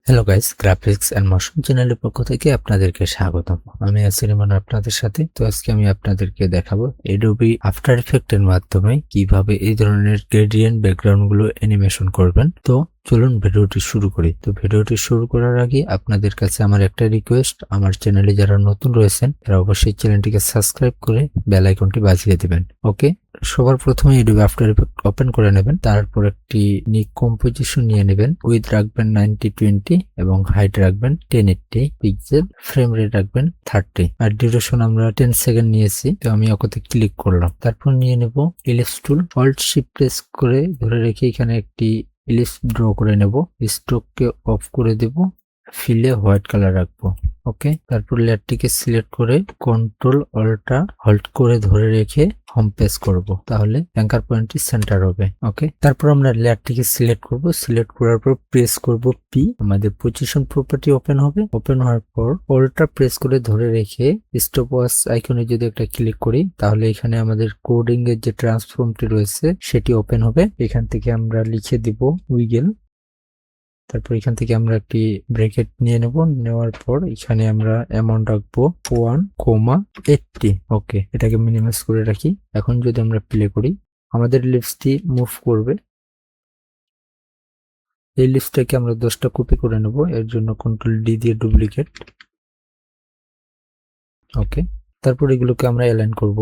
Hello guys, graphics and motion চ্যানেলের পক্ষ থেকে আপনাদেরকে স্বাগতম। আমি আছি রিমান আপনাদের সাথে। তো আজকে আমি আপনাদেরকে দেখাবো Adobe আফটার ইফেক্ট এর মাধ্যমে কিভাবে এই ধরনের গ্রেডিয়েন্ট ব্যাকগ্রাউন্ড গুলো অ্যানিমেশন করবেন। তো চলুন ভিডিওটি শুরু করি। তো ভিডিওটি শুরু করার আগে আপনাদের কাছে আমার একটা রিকোয়েস্ট, আমার চ্যানেলে যারা নতুন রয়েছেন তারা অবশ্যই চ্যানেলটিকে সাবস্ক্রাইব করে বেল আইকনটি বাজিয়ে দিবেন। ওকে, সবার প্রথমে Adobe আফটার ইফেক্ট ওপেন করে নেবেন। তারপর একটি কম্পোজিশন নিয়ে নেবেন। উইথ রাখবেন 90-20 এবং হাইট রাখবেন 1080 পিক্সেল, ফ্রেম রেট রাখবেন 30 আর ডিউরেশন আমরা 10 সেকেন্ড নিয়েছি। তো আমি ওকে ক্লিক করলাম। তারপর নিয়ে নেব ellipse tool, alt shift press করে ধরে রেখে এখানে একটি ইলিপস ড্র করে নেব। স্ট্রোককে অফ করে দেব, ফিলে হোয়াইট কালার রাখবো। ওকে, তারপর লেয়ারটিকে সিলেক্ট করে কন্ট্রোল অল্টা হোল্ড করে ধরে রেখে হোম পেজ করব, তাহলে অ্যাঙ্কার পয়েন্টটি সেন্টার হবে। ওকে, তারপর আমরা লেয়ারটিকে সিলেক্ট করব। সিলেক্ট করার পর প্রেস করব পি, আমাদের পজিশন প্রপার্টি ওপেন হবে। ওপেন হওয়ার পর অল্টা প্রেস করে ধরে রেখে স্টপ ওয়াচ আইকনে যদি একটা ক্লিক করি, তাহলে এখানে আমাদের কোডিং এর যে ট্রান্সফর্মটি রয়েছে সেটি ওপেন হবে। এখান থেকে আমরা লিখে দিব উইগেল। তারপর এখান থেকে আমরা একটি ব্র্যাকেট নিয়ে নেব। নেওয়ার পর এখানে আমরা অ্যামাউন্ট রাখবো 1,80। ওকে, এটাকে মিনিমাইজ করে রাখি। এখন যদি আমরা প্লে করি, আমাদের লিপসটি মুভ করবে। এই লিপসটাকে আমরা 10টা কপি করে নেব। এর জন্য কন্ট্রোল ডি দিয়ে ডুপ্লিকেট। ওকে, তারপর এগুলোকে আমরা অ্যালাইন করব।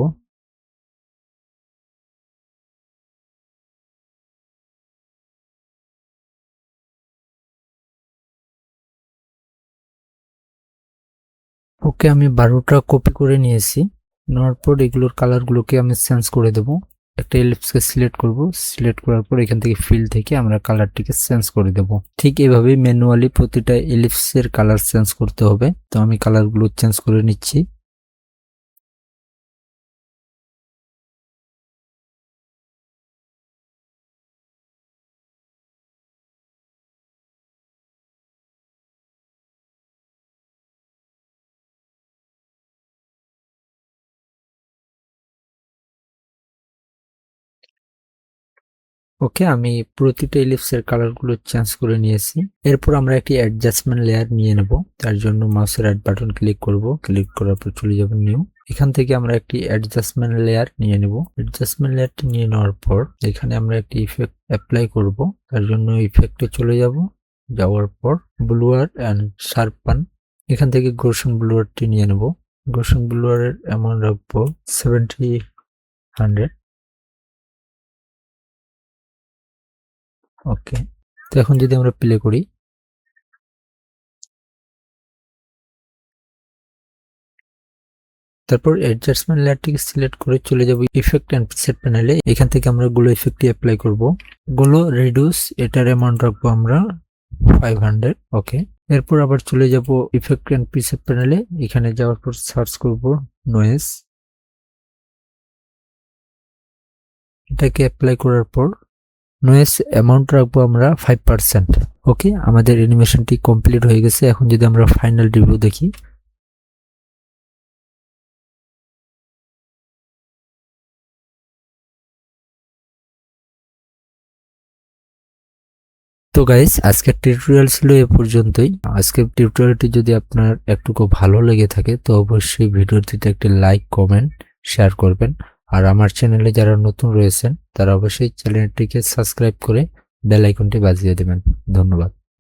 ওকে, আমি 12টা কপি করে নিয়েছি। নেওয়ার পর এগুলোর কালারগুলোকে আমি চেঞ্জ করে দেব। একটা এলিপসকে সিলেক্ট করব। সিলেক্ট করার পর এখান থেকে ফিল থেকে আমরা কালারটিকে চেঞ্জ করে দেব। ঠিক এভাবে ম্যানুয়ালি প্রতিটা এলিপসের কালার চেঞ্জ করতে হবে। তো আমি কালারগুলো চেঞ্জ করে নিচ্ছি। ওকে, আমি প্রতিটা এলিপসের কালারগুলো চেঞ্জ করে নিয়েছি। এরপর আমরা একটি অ্যাডজাস্টমেন্ট লেয়ার নিয়ে নেব। তার জন্য মাউসের রাইট বাটন ক্লিক করব। ক্লিক করার পর চলে যাব নিউ। এখান থেকে আমরা একটি অ্যাডজাস্টমেন্ট লেয়ার নিয়ে নেব। অ্যাডজাস্টমেন্ট লেয়ারটি নিয়ে নেওয়ার পর এখানে আমরা একটি ইফেক্ট অ্যাপ্লাই করব। তার জন্য ইফেক্টে চলে যাব। যাওয়ার পর ব্লুয়ার অ্যান্ড শার্পান, এখান থেকে গোশন ব্লুয়ারটি নিয়ে নেব। গোশন ব্লুয়ারের অ্যামাউন্ট রাখবো 70-100। ওকে, তো এখন যদি আমরা প্লে করি, তারপর অ্যাডজাস্টমেন্ট লেয়ারটিকে সিলেক্ট করে চলে যাব ইফেক্ট এন্ড প্রিসেট প্যানেলে। এখান থেকে আমরা গ্লো ইফেক্টটি অ্যাপ্লাই করব। গ্লো রিডিউস, এটার অ্যামাউন্ট রাখবো আমরা 500। ওকে, এরপর আবার চলে যাব ইফেক্ট এন্ড প্রিসেট প্যানেলে। এখানে যাওয়ার পর সার্চ করব নয়েজ, এটাকে অ্যাপ্লাই করার পর নয়েজ অ্যামাউন্ট রাখবো আমরা 5%। ওকে, আমাদের অ্যানিমেশনটি কমপ্লিট হয়ে গেছে। এখন যদি আমরা ফাইনাল রিভিউ দেখি, তো গাইস, আজকের টিউটোরিয়াল ছিল এ পর্যন্তই। আজকের টিউটোরিয়ালটি যদি আপনার একটুকু ভালো লেগে থাকে তো অবশ্যই ভিডিওটিতে একটি লাইক, কমেন্ট, শেয়ার করবেন। আর আমার চ্যানেলে যারা নতুন রয়েছেন তারা অবশ্যই চ্যানেলটিকে সাবস্ক্রাইব করে বেল আইকনটি বাজিয়ে দেবেন। ধন্যবাদ।